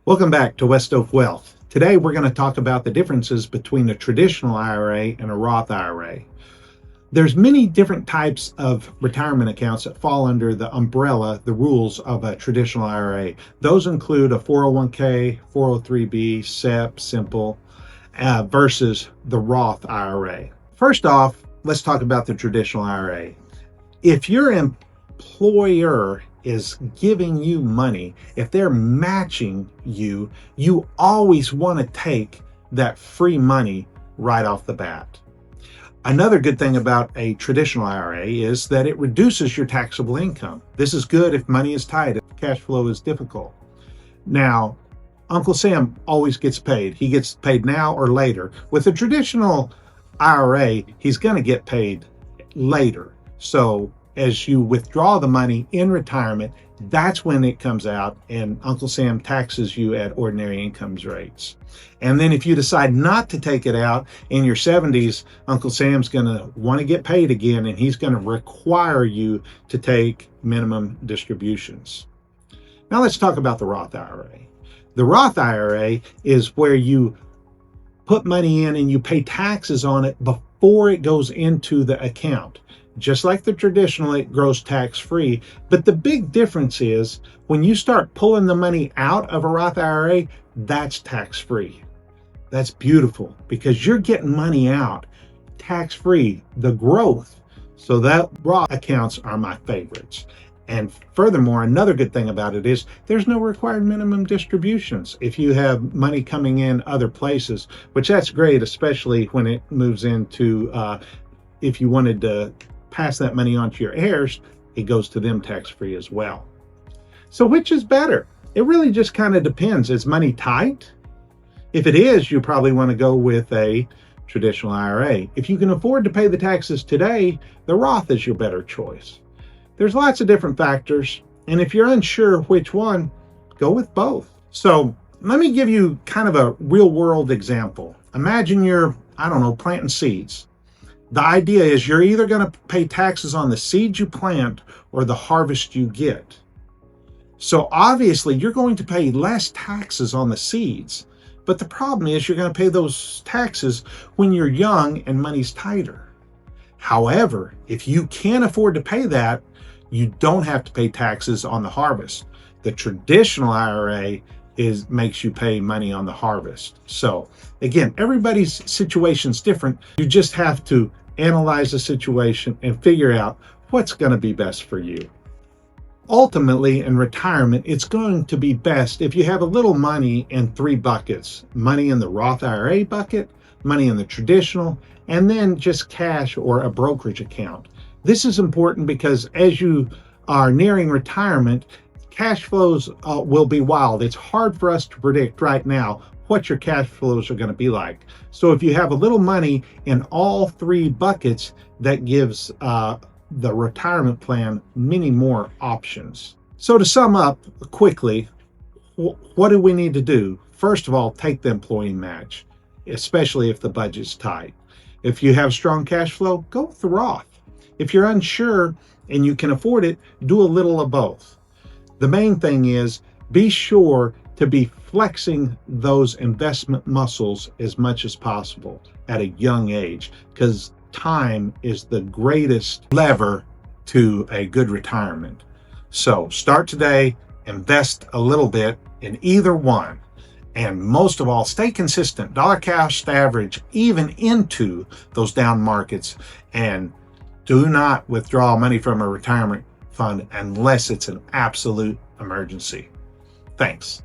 Welcome back to West Oak Wealth. Today we're going to talk about the differences between a traditional IRA and a Roth IRA. There's many different types of retirement accounts that fall under the umbrella, the rules of a traditional IRA. Those include a 401k, 403b, SEP, Simple, versus the Roth IRA. First off, let's talk about the traditional IRA. If your employer is giving you money, if they're matching you, you always want to take that free money right off the bat. Another good thing about a traditional IRA is that it reduces your taxable income. This is good if money is tight, if cash flow is difficult. Now, Uncle Sam always gets paid. He gets paid now or later. With a traditional IRA, he's going to get paid later. So as you withdraw the money in retirement, that's when it comes out and Uncle Sam taxes you at ordinary income rates. And then if you decide not to take it out in your 70s, Uncle Sam's going to want to get paid again, and he's going to require you to take minimum distributions. Now let's talk about the Roth IRA. The Roth IRA is where you put money in and you pay taxes on it before it goes into the account. Just like the traditional, it grows tax-free. But the big difference is when you start pulling the money out of a Roth IRA, that's tax-free. That's beautiful because you're getting money out tax-free, the growth. So that Roth accounts are my favorites. And furthermore, another good thing about it is there's no required minimum distributions if you have money coming in other places, which that's great, especially when it moves into, if you wanted to pass that money on to your heirs, it goes to them tax-free as well. So which is better? It really just kind of depends. Is money tight? If it is, you probably want to go with a traditional IRA. If you can afford to pay the taxes today, the Roth is your better choice. There's lots of different factors, and if you're unsure which one, go with both. So let me give you kind of a real-world example. Imagine you're, planting seeds. The idea is you're either going to pay taxes on the seeds you plant or the harvest you get. So obviously you're going to pay less taxes on the seeds, but the problem is you're going to pay those taxes when you're young and money's tighter. However, if you can't afford to pay that, you don't have to pay taxes on the harvest. The traditional IRA makes you pay money on the harvest. So again, everybody's situation's different. You just have to analyze the situation and figure out what's going to be best for you. Ultimately, in retirement, it's going to be best if you have a little money in three buckets: money in the Roth IRA bucket, money in the traditional, and then just cash or a brokerage account. This is important because as you are nearing retirement, cash flows will be wild. It's hard for us to predict right now what your cash flows are going to be like. So if you have a little money in all three buckets, that gives the retirement plan many more options. So to sum up quickly, what do we need to do? First of all, take the employee match, especially if the budget's tight. If you have strong cash flow, go with the Roth. If you're unsure and you can afford it, do a little of both. The main thing is be sure to be flexing those investment muscles as much as possible at a young age, because time is the greatest lever to a good retirement. So start today, invest a little bit in either one, and most of all, stay consistent, dollar cost average, even into those down markets, and do not withdraw money from a retirement fund unless it's an absolute emergency. Thanks.